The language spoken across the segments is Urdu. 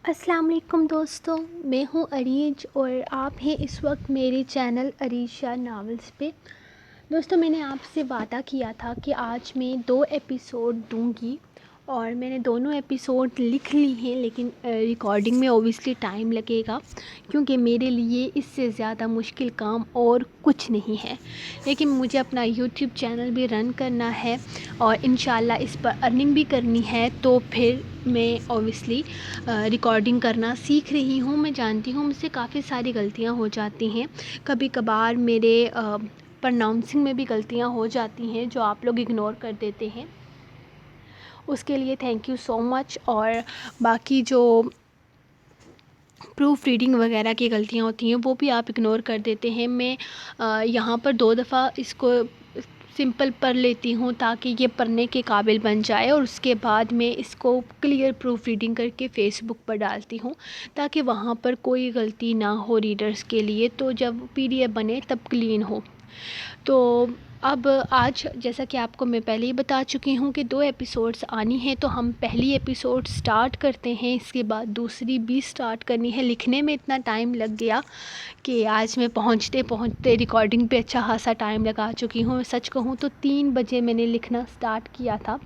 السلام علیکم دوستوں، میں ہوں عریج اور آپ ہیں اس وقت میرے چینل عریج شاہ ناولز پہ۔ دوستوں، میں نے آپ سے وعدہ کیا تھا کہ آج میں 2 ایپیسوڈ دوں گی اور میں نے دونوں ایپیسوڈ لکھ لی ہیں، لیکن ریکارڈنگ میں اوبیسلی ٹائم لگے گا کیونکہ میرے لیے اس سے زیادہ مشکل کام اور کچھ نہیں ہے۔ لیکن مجھے اپنا یوٹیوب چینل بھی رن کرنا ہے اور انشاءاللہ اس پر ارننگ بھی کرنی ہے، تو پھر میں اوبیسلی ریکارڈنگ کرنا سیکھ رہی ہوں۔ میں جانتی ہوں مجھ سے کافی ساری غلطیاں ہو جاتی ہیں، کبھی کبھار میرے پرناؤنسنگ میں بھی غلطیاں ہو جاتی ہیں جو آپ لوگ اگنور کر دیتے ہیں، اس کے لیے تھینک یو سو مچ۔ اور باقی جو پروف ریڈنگ وغیرہ کی غلطیاں ہوتی ہیں وہ بھی آپ اگنور کر دیتے ہیں۔ میں یہاں پر 2 دفعہ اس کو سمپل پڑھ لیتی ہوں تاکہ یہ پڑھنے کے قابل بن جائے، اور اس کے بعد میں اس کو کلیئر پروف ریڈنگ کر کے فیس بک پر ڈالتی ہوں تاکہ وہاں پر کوئی غلطی نہ ہو ریڈرز کے لیے، تو جب PDF بنے تب کلین ہو۔ تو اب آج جیسا کہ آپ کو میں پہلے ہی بتا چکی ہوں کہ 2 ایپیسوڈز آنی ہیں، تو ہم پہلی ایپیسوڈ سٹارٹ کرتے ہیں، اس کے بعد دوسری بھی سٹارٹ کرنی ہے۔ لکھنے میں اتنا ٹائم لگ گیا کہ آج میں پہنچتے پہنچتے ریکارڈنگ پہ اچھا خاصا ٹائم لگا چکی ہوں۔ سچ کہوں تو 3 بجے میں نے لکھنا سٹارٹ کیا تھا،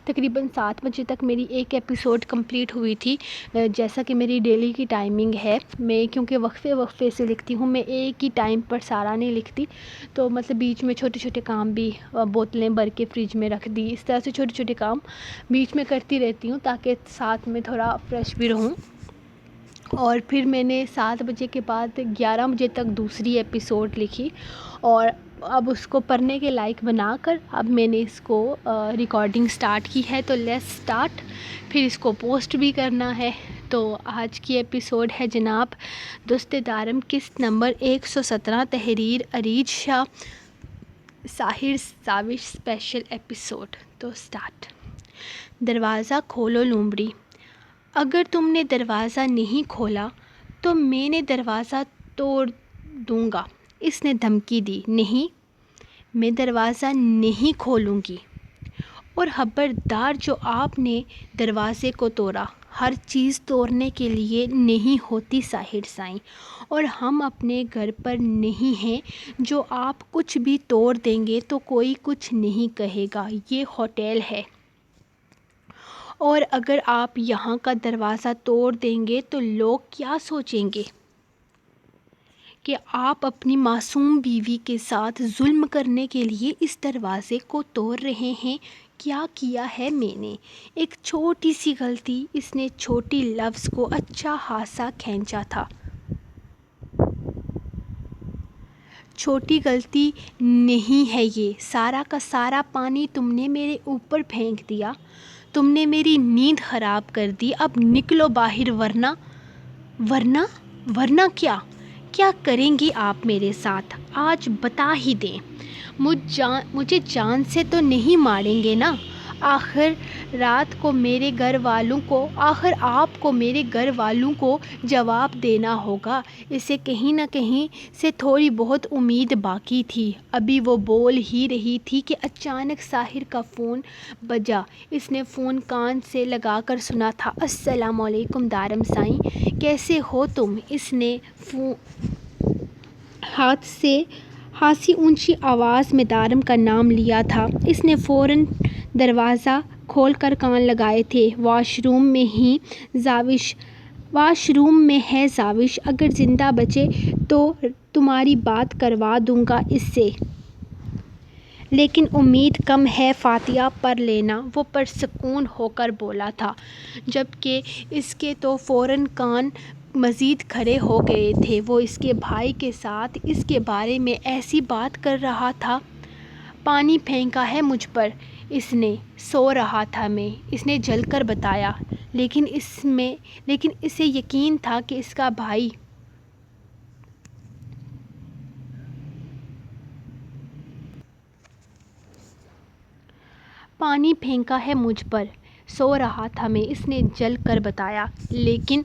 تقریباً 7 بجے تک میری ایک ایپیسوڈ کمپلیٹ ہوئی تھی۔ جیسا کہ میری ڈیلی کی ٹائمنگ ہے، میں کیونکہ وقفے سے لکھتی ہوں، میں ایک ہی ٹائم پر سارا نہیں لکھتی، تو مطلب بیچ میں چھوٹے چھوٹے کام بھی، بوتلیں بھر کے فریج میں رکھ دی، اس طرح سے چھوٹے چھوٹے کام بیچ میں کرتی رہتی ہوں تاکہ ساتھ میں تھوڑا فریش بھی رہوں۔ اور پھر میں نے 7 بجے کے بعد 11 بجے تک دوسری ایپیسوڈ لکھی، اور اب اس کو پڑھنے کے لائق بنا کر اب میں نے اس کو ریکارڈنگ سٹارٹ کی ہے، تو لیٹس سٹارٹ۔ پھر اس کو پوسٹ بھی کرنا ہے۔ تو آج کی ایپیسوڈ ہے جناب دوست دارم قسط نمبر 117، تحریر عریج شاہ، ساحر ساوش اسپیشل ایپیسوڈ۔ تو سٹارٹ۔ دروازہ کھولو لومڑی، اگر تم نے دروازہ نہیں کھولا تو میں نے دروازہ توڑ دوں گا، اس نے دھمکی دی۔ نہیں، میں دروازہ نہیں کھولوں گی، اور خبردار جو آپ نے دروازے کو توڑا، ہر چیز توڑنے کے لیے نہیں ہوتی ساحر سائیں، اور ہم اپنے گھر پر نہیں ہیں جو آپ کچھ بھی توڑ دیں گے تو کوئی کچھ نہیں کہے گا، یہ ہوٹل ہے، اور اگر آپ یہاں کا دروازہ توڑ دیں گے تو لوگ کیا سوچیں گے کہ آپ اپنی معصوم بیوی کے ساتھ ظلم کرنے کے لیے اس دروازے کو توڑ رہے ہیں۔ کیا کیا ہے میں نے؟ ایک چھوٹی سی غلطی، اس نے چھوٹی لفظ کو اچھا خاصا کھینچا تھا۔ چھوٹی غلطی نہیں ہے یہ، سارا کا سارا پانی تم نے میرے اوپر پھینک دیا، تم نے میری نیند خراب کر دی، اب نکلو باہر، ورنہ کیا کریں گی آپ میرے ساتھ؟ آج بتا ہی دیں، مجھے جان سے تو نہیں ماریں گے نا؟ آخر آپ کو میرے گھر والوں کو جواب دینا ہوگا۔ اسے کہیں نہ کہیں سے تھوڑی بہت امید باقی تھی، ابھی وہ بول ہی رہی تھی کہ اچانک ساحر کا فون بجا۔ اس نے فون کان سے لگا کر سنا تھا۔ السلام علیکم دارم سائیں، کیسے ہو تم؟ اس نے خاصی اونچی آواز میں دارم کا نام لیا تھا۔ اس نے فوراً دروازہ کھول کر کان لگائے تھے۔ واش روم میں ہے زاوش، اگر زندہ بچے تو تمہاری بات کروا دوں گا اس سے، لیکن امید کم ہے، فاتحہ پڑھ لینا، وہ پرسکون ہو کر بولا تھا، جبکہ اس کے تو فوراً کان مزید کھڑے ہو گئے تھے۔ وہ اس کے بھائی کے ساتھ اس کے بارے میں ایسی بات کر رہا تھا۔ پانی پھینکا ہے مجھ پر اس نے، سو رہا تھا میں، اس نے جل کر بتایا، لیکن اسے یقین تھا کہ اس کا بھائی پانی پھینکا ہے مجھ پر، سو رہا تھا میں، اس نے جل کر بتایا، لیکن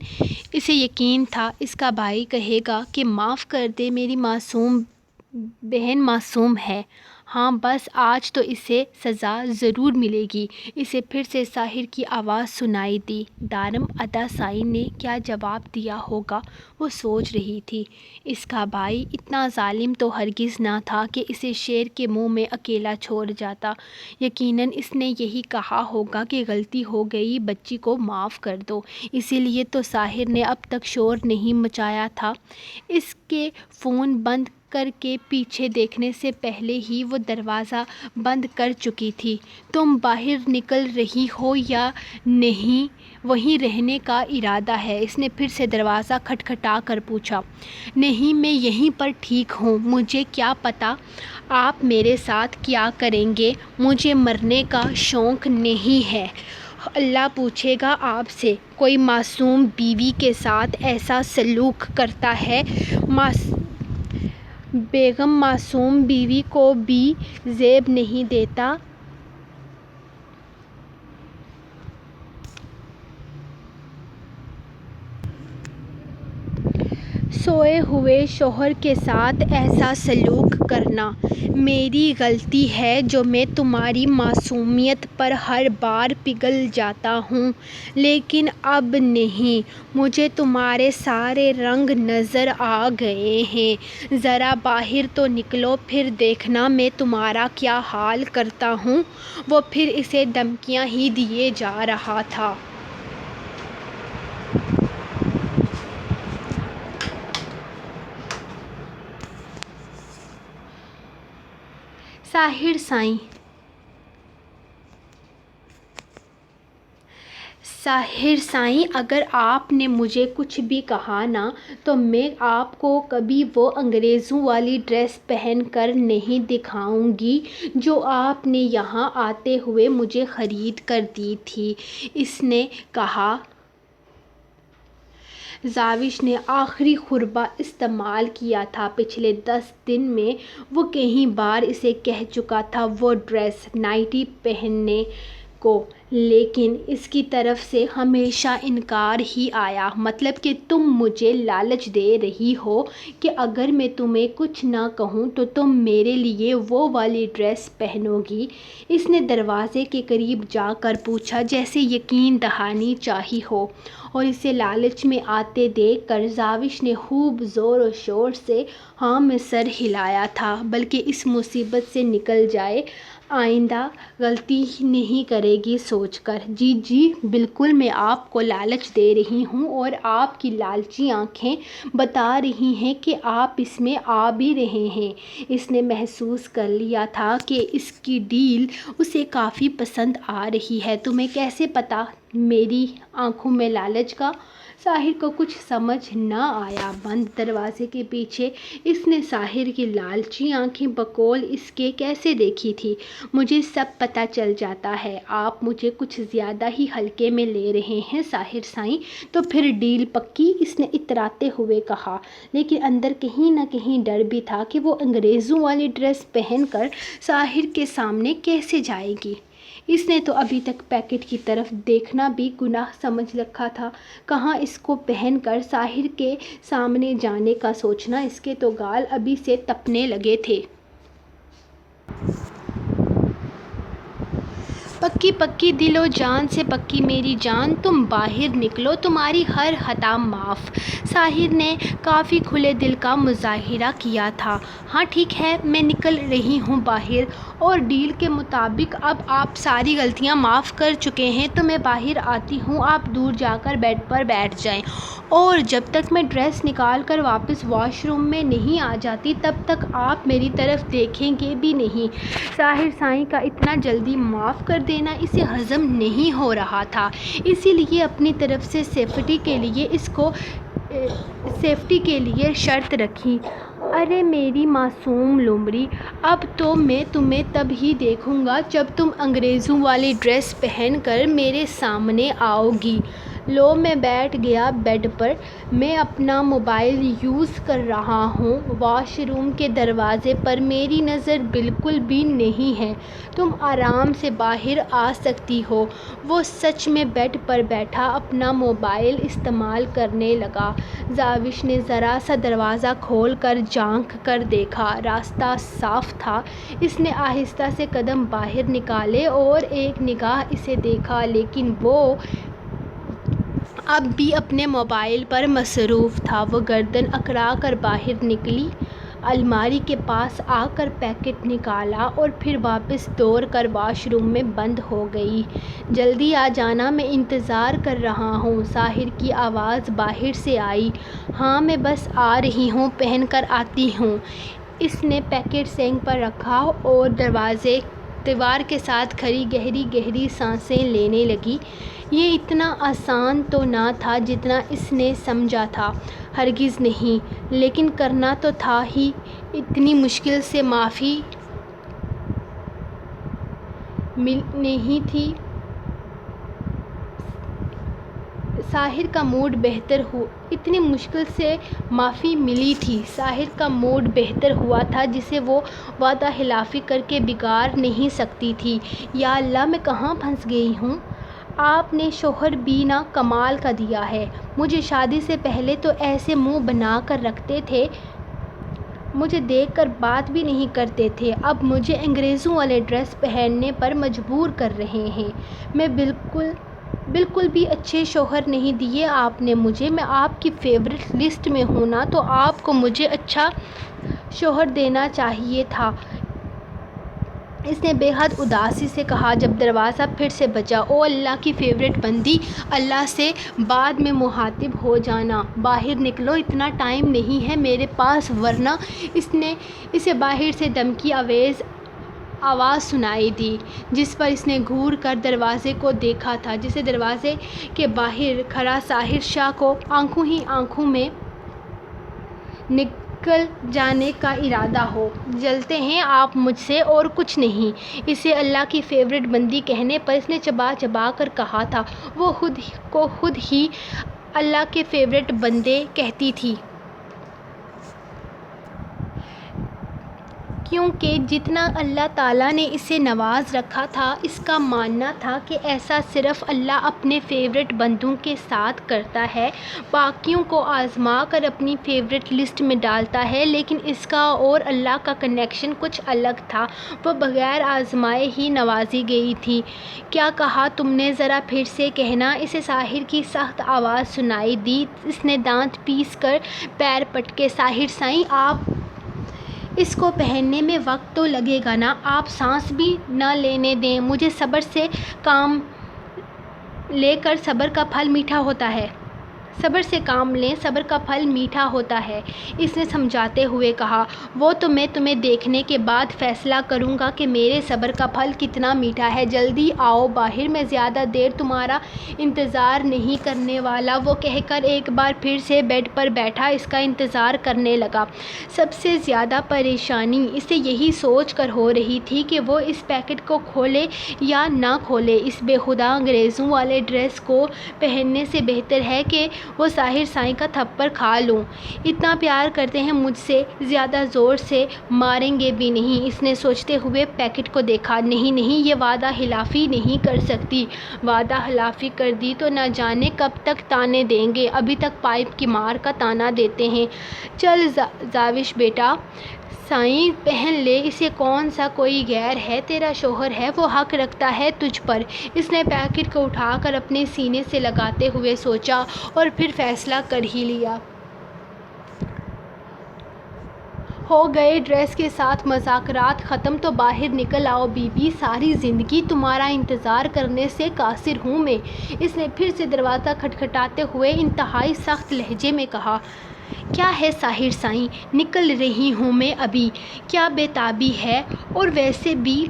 اسے یقین تھا اس کا بھائی کہے گا کہ معاف کر دے، میری معصوم بہن معصوم ہے۔ ہاں بس آج تو اسے سزا ضرور ملے گی۔ اسے پھر سے ساحر کی آواز سنائی دی۔ دارم ادا سائی نے کیا جواب دیا ہوگا وہ سوچ رہی تھی۔ اس کا بھائی اتنا ظالم تو ہرگز نہ تھا کہ اسے شیر کے منہ میں اکیلا چھوڑ جاتا۔ یقیناً اس نے یہی کہا ہوگا کہ غلطی ہو گئی، بچی کو معاف کر دو۔ اسی لیے تو ساحر نے اب تک شور نہیں مچایا تھا۔ اس کے فون بند کر کے پیچھے دیکھنے سے پہلے ہی وہ دروازہ بند کر چکی تھی۔ تم باہر نکل رہی ہو یا نہیں وہیں رہنے کا ارادہ ہے؟ اس نے پھر سے دروازہ کھٹکھٹا کر پوچھا۔ نہیں، میں یہیں پر ٹھیک ہوں۔ مجھے کیا پتا آپ میرے ساتھ کیا کریں گے، مجھے مرنے کا شوق نہیں ہے۔ اللہ پوچھے گا آپ سے، کوئی معصوم بیوی کے ساتھ ایسا سلوک کرتا ہے؟ بیگم معصوم بیوی کو بھی زیب نہیں دیتا۔ سوئے ہوئے شوہر کے ساتھ ایسا سلوک کرنا میری غلطی ہے جو میں تمہاری معصومیت پر ہر بار پگھل جاتا ہوں، لیکن اب نہیں۔ مجھے تمہارے سارے رنگ نظر آ گئے ہیں۔ ذرا باہر تو نکلو، پھر دیکھنا میں تمہارا کیا حال کرتا ہوں۔ وہ پھر اسے دھمکیاں ہی دیے جا رہا تھا۔ ساحر سائیں، اگر آپ نے مجھے کچھ بھی کہا نا تو میں آپ کو کبھی وہ انگریزوں والی ڈریس پہن کر نہیں دکھاؤں گی جو آپ نے یہاں آتے ہوئے مجھے خرید کر دی تھی، اس نے کہا۔ جاوش نے آخری خربہ استعمال کیا تھا۔ پچھلے 10 دن میں وہ کئی بار اسے کہہ چکا تھا وہ ڈریس نائٹی پہننے کو، لیکن اس کی طرف سے ہمیشہ انکار ہی آیا۔ مطلب کہ تم مجھے لالچ دے رہی ہو کہ اگر میں تمہیں کچھ نہ کہوں تو تم میرے لیے وہ والی ڈریس پہنو گی؟ اس نے دروازے کے قریب جا کر پوچھا، جیسے یقین دہانی چاہی ہو، اور اسے لالچ میں آتے دیکھ کر جاوش نے خوب زور و شور سے ہاں میں سر ہلایا تھا، بلکہ اس مصیبت سے نکل جائے، آئندہ غلطی نہیں کرے گی سوچ کر۔ جی جی بالکل، میں آپ کو لالچ دے رہی ہوں اور آپ کی لالچی آنکھیں بتا رہی ہیں کہ آپ اس میں آ بھی رہے ہیں۔ اس نے محسوس کر لیا تھا کہ اس کی ڈیل اسے کافی پسند آ رہی ہے۔ تمہیں کیسے پتا میری آنکھوں میں لالچ کا؟ ساحر کو کچھ سمجھ نہ آیا۔ بند دروازے کے پیچھے اس نے ساحر کی لالچی آنکھیں بقول اس کے کیسے دیکھی تھی۔ مجھے سب پتہ چل جاتا ہے، آپ مجھے کچھ زیادہ ہی ہلکے میں لے رہے ہیں ساحر سائیں۔ تو پھر ڈیل پکی، اس نے اتراتے ہوئے کہا، لیکن اندر کہیں نہ کہیں ڈر بھی تھا کہ وہ انگریزوں والی ڈریس پہن کر ساحر کے سامنے کیسے جائے گی۔ اس نے تو ابھی تک پیکٹ کی طرف دیکھنا بھی گناہ سمجھ رکھا تھا، کہاں اس کو پہن کر ساحر کے سامنے جانے کا سوچنا۔ اس کے تو گال ابھی سے تپنے لگے تھے۔ پکی پکی دل و جان سے پکی میری جان، تم باہر نکلو، تمہاری ہر خطا معاف۔ ساحر نے کافی کھلے دل کا مظاہرہ کیا تھا۔ ہاں ٹھیک ہے، میں نکل رہی ہوں باہر، اور ڈیل کے مطابق اب آپ ساری غلطیاں معاف کر چکے ہیں تو میں باہر آتی ہوں، آپ دور جا کر بیڈ پر بیٹھ جائیں، اور جب تک میں ڈریس نکال کر واپس واش روم میں نہیں آ جاتی تب تک آپ میری طرف دیکھیں گے بھی نہیں۔ ساحر سائیں کا اتنا جلدی معاف کر دینا اسے ہضم نہیں ہو رہا تھا، اسی لیے اپنی طرف سے سیفٹی کے لیے شرط رکھی۔ ارے میری معصوم لومڑی، اب تو میں تمہیں تب ہی دیکھوں گا جب تم انگریزوں والی ڈریس پہن کر میرے سامنے آؤ گی۔ لو میں بیٹھ گیا بیڈ پر، میں اپنا موبائل یوز کر رہا ہوں، واش روم کے دروازے پر میری نظر بالکل بھی نہیں ہے، تم آرام سے باہر آ سکتی ہو۔ وہ سچ میں بیڈ پر بیٹھا اپنا موبائل استعمال کرنے لگا۔ زاوش نے ذرا سا دروازہ کھول کر جھانک کر دیکھا، راستہ صاف تھا۔ اس نے آہستہ سے قدم باہر نکالے اور ایک نگاہ اسے دیکھا، لیکن وہ اب بھی اپنے موبائل پر مصروف تھا۔ وہ گردن اکڑا کر باہر نکلی، الماری کے پاس آ کر پیکٹ نکالا اور پھر واپس دوڑ کر واش روم میں بند ہو گئی۔ جلدی آ جانا، میں انتظار کر رہا ہوں، ساحر کی آواز باہر سے آئی۔ ہاں میں بس آ رہی ہوں، پہن کر آتی ہوں۔ اس نے پیکٹ سینک پر رکھا اور دیوار کے ساتھ کھڑی گہری گہری سانسیں لینے لگی۔ یہ اتنا آسان تو نہ تھا جتنا اس نے سمجھا تھا، ہرگز نہیں، لیکن کرنا تو تھا ہی۔ اتنی مشکل سے معافی نہیں تھی۔ ساحر کا موڈ بہتر اتنی مشکل سے معافی ملی تھی۔ ساحر کا موڈ بہتر ہوا تھا، جسے وہ وعدہ خلافی کر کے بگاڑ نہیں سکتی تھی۔ یا اللہ، میں کہاں پھنس گئی ہوں؟ آپ نے شوہر بھی نہ کمال کا دیا ہے۔ مجھے شادی سے پہلے تو ایسے منہ بنا کر رکھتے تھے، مجھے دیکھ کر بات بھی نہیں کرتے تھے، اب مجھے انگریزوں والے ڈریس پہننے پر مجبور کر رہے ہیں۔ میں بالکل بھی اچھے شوہر نہیں دیے آپ نے مجھے۔ میں آپ کی فیورٹ لسٹ میں ہوں نا، تو آپ کو مجھے اچھا شوہر دینا چاہیے تھا، اس نے بے حد اداسی سے کہا جب دروازہ پھر سے بجا۔ او اللہ کی فیورٹ بندی، اللہ سے بعد میں مخاطب ہو جانا، باہر نکلو، اتنا ٹائم نہیں ہے میرے پاس، ورنہ اسے باہر سے دھمکی آواز سنائی دی، جس پر اس نے گھور کر دروازے کو دیکھا تھا، جسے دروازے کے باہر کھڑا ساحر شاہ کو آنکھوں ہی آنکھوں میں نکل جانے کا ارادہ ہو۔ جلتے ہیں آپ مجھ سے اور کچھ نہیں، اسے اللہ کی فیورٹ بندی کہنے پر اس نے چبا چبا کر کہا تھا۔ وہ خود ہی اللہ کے فیورٹ بندے کہتی تھی، کیونکہ جتنا اللہ تعالیٰ نے اسے نواز رکھا تھا، اس کا ماننا تھا کہ ایسا صرف اللہ اپنے فیورٹ بندوں کے ساتھ کرتا ہے، باقیوں کو آزما کر اپنی فیورٹ لسٹ میں ڈالتا ہے، لیکن اس کا اور اللہ کا کنیکشن کچھ الگ تھا، وہ بغیر آزمائے ہی نوازی گئی تھی۔ کیا کہا تم نے؟ ذرا پھر سے کہنا، اسے ساحر کی سخت آواز سنائی دی۔ اس نے دانت پیس کر پیر پٹکے۔ ساحر سائیں، آپ اس کو پہننے میں وقت تو لگے گا نا، آپ سانس بھی نہ لینے دیں، مجھے صبر سے کام لے کر صبر کا پھل میٹھا ہوتا ہے۔ صبر سے کام لیں، صبر کا پھل میٹھا ہوتا ہے، اس نے سمجھاتے ہوئے کہا۔ وہ تو میں تمہیں دیکھنے کے بعد فیصلہ کروں گا کہ میرے صبر کا پھل کتنا میٹھا ہے۔ جلدی آؤ باہر، میں زیادہ دیر تمہارا انتظار نہیں کرنے والا۔ وہ کہہ کر ایک بار پھر سے بیڈ پر بیٹھا اس کا انتظار کرنے لگا۔ سب سے زیادہ پریشانی اسے یہی سوچ کر ہو رہی تھی کہ وہ اس پیکٹ کو کھولے یا نہ کھولے۔ اس بے خدا انگریزوں والے ڈریس کو پہننے سے بہتر ہے کہ وہ ساحر سائیں کا تھپڑ کھا لوں، اتنا پیار کرتے ہیں مجھ سے، زیادہ زور سے ماریں گے بھی نہیں۔ اس نے سوچتے ہوئے پیکٹ کو دیکھا۔ نہیں، یہ وعدہ خلافی نہیں کر سکتی، وعدہ خلافی کر دی تو نہ جانے کب تک طعنے دیں گے، ابھی تک پائپ کی مار کا طعنہ دیتے ہیں۔ چل زاوش بیٹا، سائیں پہن لے اسے، کون سا کوئی غیر ہے، تیرا شوہر ہے، وہ حق رکھتا ہے تجھ پر۔ اس نے پیکٹ کو اٹھا کر اپنے سینے سے لگاتے ہوئے سوچا اور پھر فیصلہ کر ہی لیا۔ ہو گئے ڈریس کے ساتھ مذاکرات ختم، تو باہر نکل آؤ بی بی، ساری زندگی تمہارا انتظار کرنے سے قاصر ہوں میں۔ اس نے پھر سے دروازہ کھٹکھٹاتے ہوئے انتہائی سخت لہجے میں کہا۔ کیا ہے ساحر سائیں، نکل رہی ہوں میں ابھی، کیا بے تابی ہے، اور ویسے بھی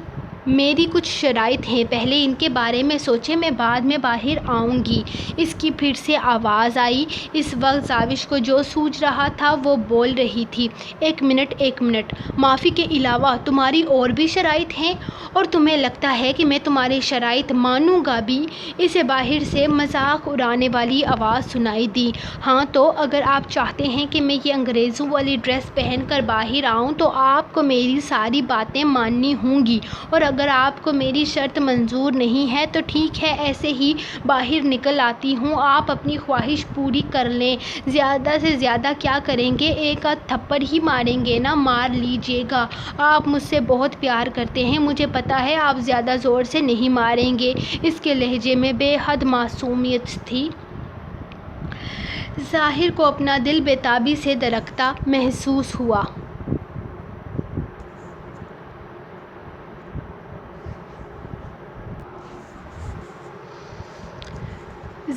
میری کچھ شرائط ہیں، پہلے ان کے بارے میں سوچیں، میں بعد میں باہر آؤں گی۔ اس کی پھر سے آواز آئی۔ اس وقت زاوش کو جو سوچ رہا تھا وہ بول رہی تھی، ایک منٹ، معافی کے علاوہ تمہاری اور بھی شرائط ہیں اور تمہیں لگتا ہے کہ میں تمہاری شرائط مانوں گا بھی؟ اسے باہر سے مذاق اڑانے والی آواز سنائی دی۔ ہاں تو اگر آپ چاہتے ہیں کہ میں یہ انگریزوں والی ڈریس پہن کر باہر آؤں تو آپ کو میری ساری باتیں ماننی ہوں گی، اور اگر آپ کو میری شرط منظور نہیں ہے تو ٹھیک ہے، ایسے ہی باہر نکل آتی ہوں۔ آپ اپنی خواہش پوری کر لیں، زیادہ سے زیادہ کیا کریں گے، ایک آدھ تھپڑ ہی ماریں گے نا، مار لیجیے گا۔ آپ مجھ سے بہت پیار کرتے ہیں، مجھے پتا ہے، آپ زیادہ زور سے نہیں ماریں گے۔ اس کے لہجے میں بے حد معصومیت تھی۔ ظاہر کو اپنا دل بے تابی سے دھڑکتا محسوس ہوا۔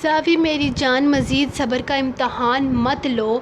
زاوی میری جان، مزید صبر کا امتحان مت لو،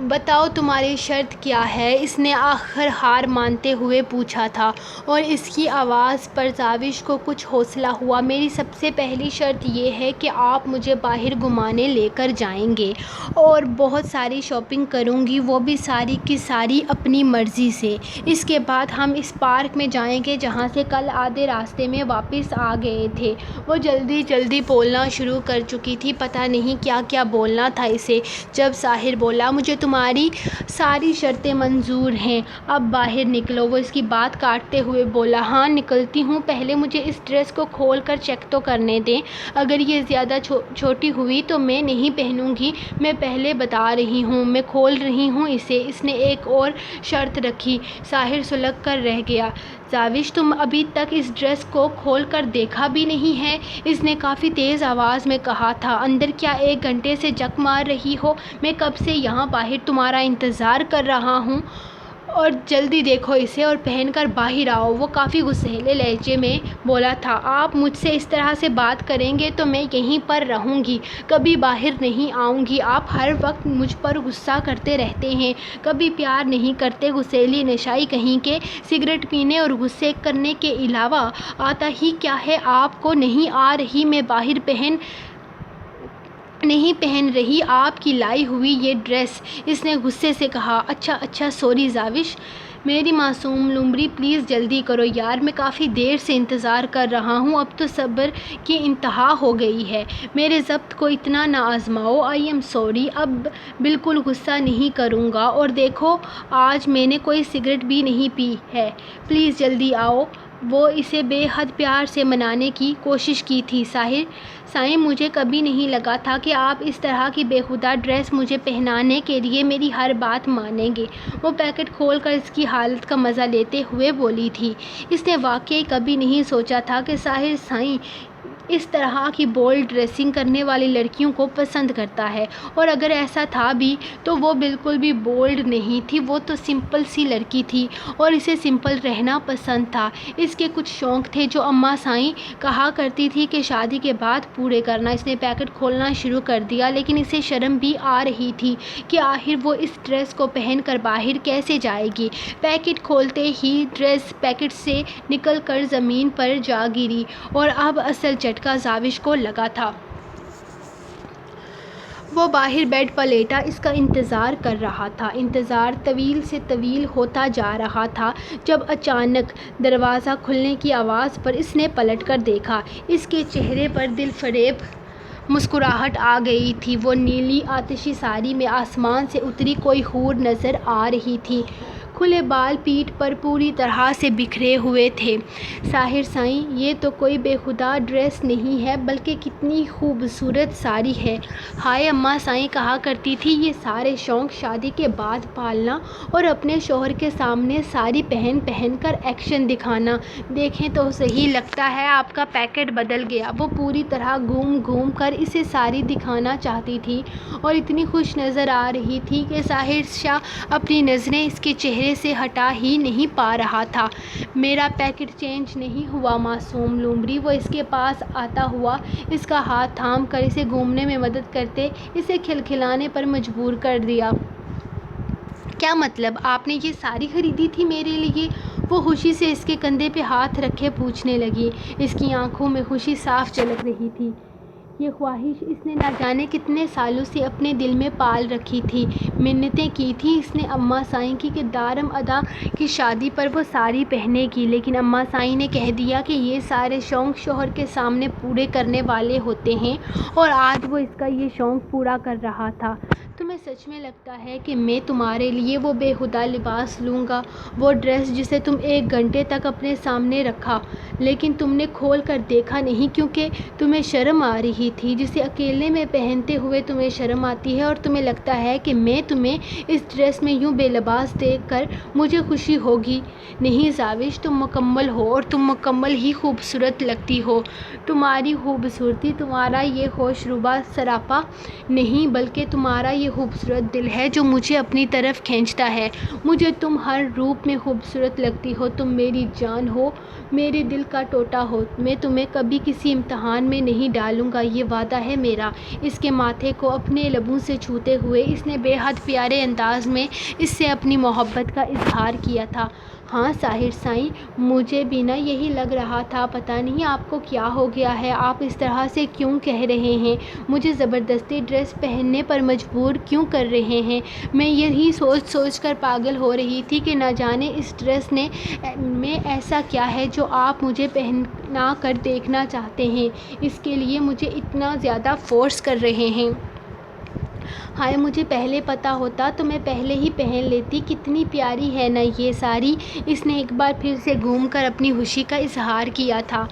بتاؤ تمہاری شرط کیا ہے؟ اس نے آخر ہار مانتے ہوئے پوچھا تھا، اور اس کی آواز پر زاوش کو کچھ حوصلہ ہوا۔ میری سب سے پہلی شرط یہ ہے کہ آپ مجھے باہر گھمانے لے کر جائیں گے اور بہت ساری شاپنگ کروں گی، وہ بھی ساری کی ساری اپنی مرضی سے۔ اس کے بعد ہم اس پارک میں جائیں گے جہاں سے کل آدھے راستے میں واپس آ گئے تھے۔ وہ جلدی بولنا شروع کر چکی تھی، پتہ نہیں کیا کیا بولنا تھا اسے۔ جب ظاہر بولا، مجھے تمہاری ساری شرطیں منظور ہیں، اب باہر نکلو، وہ اس کی بات کاٹتے ہوئے بولا۔ ہاں نکلتی ہوں، پہلے مجھے اس ڈریس کو کھول کر چیک تو کرنے دیں، اگر یہ زیادہ چھوٹی ہوئی تو میں نہیں پہنوں گی، میں پہلے بتا رہی ہوں، میں کھول رہی ہوں اسے۔ اس نے ایک اور شرط رکھی۔ ظاہر سلگ کر رہ گیا۔ زاوش، تم ابھی تک اس ڈریس کو کھول کر دیکھا بھی نہیں ہے، اس نے کافی تیز آواز میں کہا تھا۔ اندر کیا 1 گھنٹے سے جک مار رہی ہو؟ میں کب سے یہاں باہر تمہارا انتظار کر رہا ہوں، اور جلدی دیکھو اسے اور پہن کر باہر آؤ۔ وہ کافی غصیلے لہجے میں بولا تھا۔ آپ مجھ سے اس طرح سے بات کریں گے تو میں یہیں پر رہوں گی، کبھی باہر نہیں آؤں گی۔ آپ ہر وقت مجھ پر غصہ کرتے رہتے ہیں، کبھی پیار نہیں کرتے، غصیلی نشائی کہیں کے، سگریٹ پینے اور غصے کرنے کے علاوہ آتا ہی کیا ہے آپ کو؟ نہیں آ رہی، میں باہر نہیں پہن رہی آپ کی لائی ہوئی یہ ڈریس، اس نے غصے سے کہا۔ اچھا سوری زاوش، میری معصوم لومڑی، پلیز جلدی کرو یار، میں کافی دیر سے انتظار کر رہا ہوں، اب تو صبر کی انتہا ہو گئی ہے، میرے ضبط کو اتنا نہ آزماؤ۔ آئی ایم سوری، اب بالکل غصہ نہیں کروں گا، اور دیکھو آج میں نے کوئی سگریٹ بھی نہیں پی ہے، پلیز جلدی آؤ۔ وہ اسے بے حد پیار سے منانے کی کوشش کی تھی۔ سائیں، مجھے کبھی نہیں لگا تھا کہ آپ اس طرح کی بےہودہ ڈریس مجھے پہنانے کے لیے میری ہر بات مانیں گے۔ وہ پیکٹ کھول کر اس کی حالت کا مزہ لیتے ہوئے بولی تھی۔ اس نے واقعی کبھی نہیں سوچا تھا کہ سائیں اس طرح کی بولڈ ڈریسنگ کرنے والی لڑکیوں کو پسند کرتا ہے، اور اگر ایسا تھا بھی تو وہ بالکل بھی بولڈ نہیں تھی، وہ تو سمپل سی لڑکی تھی اور اسے سمپل رہنا پسند تھا۔ اس کے کچھ شوق تھے جو اماں سائیں کہا کرتی تھی کہ شادی کے بعد پورے کرنا۔ اس نے پیکٹ کھولنا شروع کر دیا، لیکن اسے شرم بھی آ رہی تھی کہ آخر وہ اس ڈریس کو پہن کر باہر کیسے جائے گی۔ پیکٹ کھولتے ہی ڈریس پیکٹ سے نکل کر زمین پر جا گری، اور اب اصل جھٹکا زاوش کو لگا تھا۔ وہ باہر بیڈ پر لیٹا اس کا انتظار کر رہا تھا۔ انتظار طویل سے طویل ہوتا جا رہا تھا، جب اچانک دروازہ کھلنے کی آواز پر اس نے پلٹ کر دیکھا۔ اس کے چہرے پر دل فریب مسکراہٹ آ گئی تھی۔ وہ نیلی آتشی ساڑی میں آسمان سے اتری کوئی حور نظر آ رہی تھی۔ کھلے بال پیٹھ پر پوری طرح سے بکھرے ہوئے تھے۔ سائیں، یہ تو کوئی بےہودہ ڈریس نہیں ہے، بلکہ کتنی خوبصورت ساڑی ہے۔ ہائے، اماں سائیں کہا کرتی تھی، یہ سارے شوق شادی کے بعد پالنا اور اپنے شوہر کے سامنے ساڑی پہن کر ایکشن دکھانا۔ دیکھیں تو صحیح، لگتا ہے آپ کا پیکٹ بدل گیا۔ وہ پوری طرح گھوم کر اسے ساڑی دکھانا چاہتی تھی اور اتنی خوش نظر آ رہی تھی کہ ظاہر شاہ اپنی نظریں اس کے چہرے سے ہٹا ہی نہیں پا رہا تھا۔ میرا پیکٹ چینج نہیں ہوا معصوم لومڑی، وہ اس کے پاس آتا ہوا اس کا ہاتھ تھام کر اسے گھومنے میں مدد کرتے اسے کھلکھلانے پر مجبور کر دیا۔ کیا مطلب؟ آپ نے یہ ساڑی خریدی تھی میرے لیے؟ وہ خوشی سے اس کے کندھے پہ ہاتھ رکھے پوچھنے لگی۔ اس کی آنکھوں میں خوشی صاف جھلک رہی تھی۔ یہ خواہش اس نے نہ جانے کتنے سالوں سے اپنے دل میں پال رکھی تھی۔ منتیں کی تھیں اس نے اماں سائیں کی کہ دارم ادا کی شادی پر وہ ساڑی پہنے گی، لیکن اماں سائیں نے کہہ دیا کہ یہ سارے شوق شوہر کے سامنے پورے کرنے والے ہوتے ہیں، اور آج وہ اس کا یہ شوق پورا کر رہا تھا۔ تمہیں سچ میں لگتا ہے کہ میں تمہارے لیے وہ بےہودہ لباس لوں گا، وہ ڈریس جسے تم 1 گھنٹے تک اپنے سامنے رکھا لیکن تم نے کھول کر دیکھا نہیں کیونکہ تمہیں شرم آ رہی تھی، جسے اکیلے میں پہنتے ہوئے تمہیں شرم آتی ہے، اور تمہیں لگتا ہے کہ میں تمہیں اس ڈریس میں یوں بے لباس دیکھ کر مجھے خوشی ہوگی؟ نہیں زاوش، تم مکمل ہو اور تم مکمل ہی خوبصورت لگتی ہو۔ تمہاری خوبصورتی تمہارا یہ ہوش ربا سراپا نہیں بلکہ تمہارا یہ خوبصورت دل ہے جو مجھے اپنی طرف کھینچتا ہے۔ مجھے تم ہر روپ میں خوبصورت لگتی ہو، تم میری جان ہو، میرے دل کا ٹوٹا ہو۔ میں تمہیں کبھی کسی امتحان میں نہیں ڈالوں گا، یہ وعدہ ہے میرا۔ اس کے ماتھے کو اپنے لبوں سے چھوتے ہوئے اس نے بے حد پیارے انداز میں اس سے اپنی محبت کا اظہار کیا تھا۔ ہاں ساحر سائیں، مجھے بھی نہ یہی لگ رہا تھا۔ پتہ نہیں آپ کو کیا ہو گیا ہے، آپ اس طرح سے کیوں کہہ رہے ہیں، مجھے زبردستی ڈریس پہننے پر مجبور کیوں کر رہے ہیں؟ میں یہی سوچ سوچ کر پاگل ہو رہی تھی کہ نہ جانے اس ڈریس میں ایسا کیا ہے جو آپ مجھے پہنا کر دیکھنا چاہتے ہیں، اس کے لیے مجھے اتنا زیادہ فورس کر رہے ہیں۔ ہائے مجھے پہلے پتہ ہوتا تو میں پہلے ہی پہن لیتی۔ کتنی پیاری ہے نا یہ ساڑی؟ اس نے ایک بار پھر سے گھوم کر اپنی خوشی کا اظہار کیا تھا۔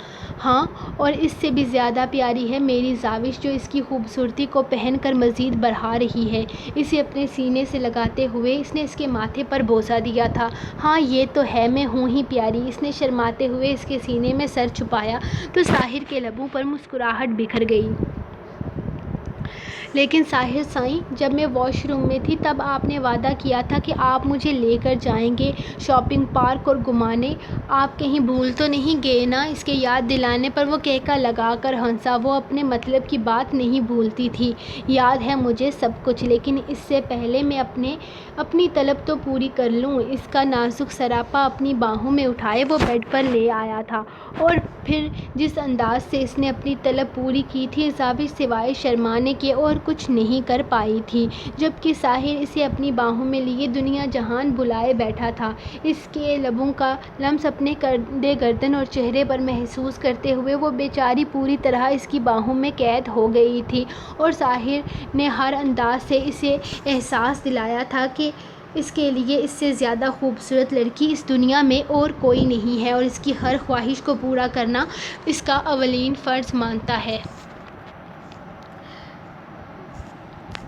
ہاں، اور اس سے بھی زیادہ پیاری ہے میری زاوش جو اس کی خوبصورتی کو پہن کر مزید بڑھا رہی ہے۔ اسے اپنے سینے سے لگاتے ہوئے اس نے اس کے ماتھے پر بوسہ دیا تھا۔ ہاں یہ تو ہے، میں ہوں ہی پیاری۔ اس نے شرماتے ہوئے اس کے سینے میں سر چھپایا تو ساحر کے لبوں پر مسکراہٹ بکھر گئی۔ لیکن ساحر سائیں، جب میں واش روم میں تھی تب آپ نے وعدہ کیا تھا کہ آپ مجھے لے کر جائیں گے شاپنگ پارک اور گھمانے۔ آپ کہیں بھول تو نہیں گئے نا؟ اس کے یاد دلانے پر وہ کہکا لگا کر ہنسا۔ وہ اپنے مطلب کی بات نہیں بھولتی تھی۔ یاد ہے مجھے سب کچھ، لیکن اس سے پہلے میں اپنی طلب تو پوری کر لوں۔ اس کا نازک سراپا اپنی باہوں میں اٹھائے وہ بیڈ پر لے آیا تھا، اور پھر جس انداز سے اس نے اپنی طلب پوری کی تھی، زاوش سوائے شرمانے کے اور کچھ نہیں کر پائی تھی، جبکہ ساحر اسے اپنی باہوں میں لیے دنیا جہان بھلائے بیٹھا تھا، اس کے لبوں کا لمس اپنے کندھے، گردن اور چہرے پر محسوس کرتے ہوئے۔ وہ بیچاری پوری طرح اس کی باہوں میں قید ہو گئی تھی، اور ساحر نے ہر انداز سے اسے احساس دلایا تھا کہ اس کے لیے اس سے زیادہ خوبصورت لڑکی اس دنیا میں اور کوئی نہیں ہے، اور اس کی ہر خواہش کو پورا کرنا اس کا اولین فرض مانتا ہے۔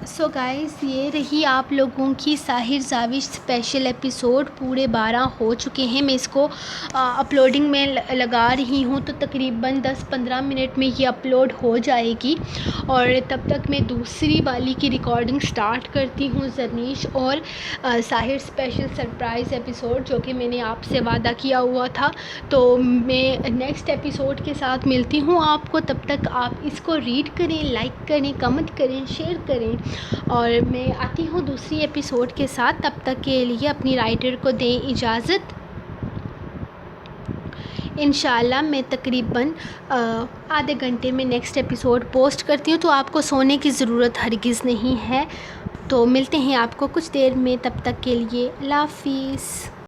سو گائز، یہ رہی آپ لوگوں کی ساحر زاوش اسپیشل ایپیسوڈ۔ پورے 12 ہو چکے ہیں۔ میں اس کو اپلوڈنگ میں لگا رہی ہوں تو تقریباً 10-15 منٹ میں یہ اپلوڈ ہو جائے گی، اور تب تک میں دوسری والی کی ریکارڈنگ سٹارٹ کرتی ہوں، زرنیش اور ساحر اسپیشل سرپرائز ایپیسوڈ، جو کہ میں نے آپ سے وعدہ کیا ہوا تھا۔ تو میں نیکسٹ ایپیسوڈ کے ساتھ ملتی ہوں آپ کو، تب تک آپ اس کو ریڈ کریں، لائک کریں، کمنٹ کریں، شیئر کریں، اور میں آتی ہوں دوسری ایپیسوڈ کے ساتھ۔ تب تک کے لیے اپنی رائٹر کو دیں اجازت۔ انشاءاللہ میں تقریباً آدھے گھنٹے میں نیکسٹ ایپیسوڈ پوسٹ کرتی ہوں، تو آپ کو سونے کی ضرورت ہرگز نہیں ہے۔ تو ملتے ہیں آپ کو کچھ دیر میں، تب تک کے لیے اللہ حافظ۔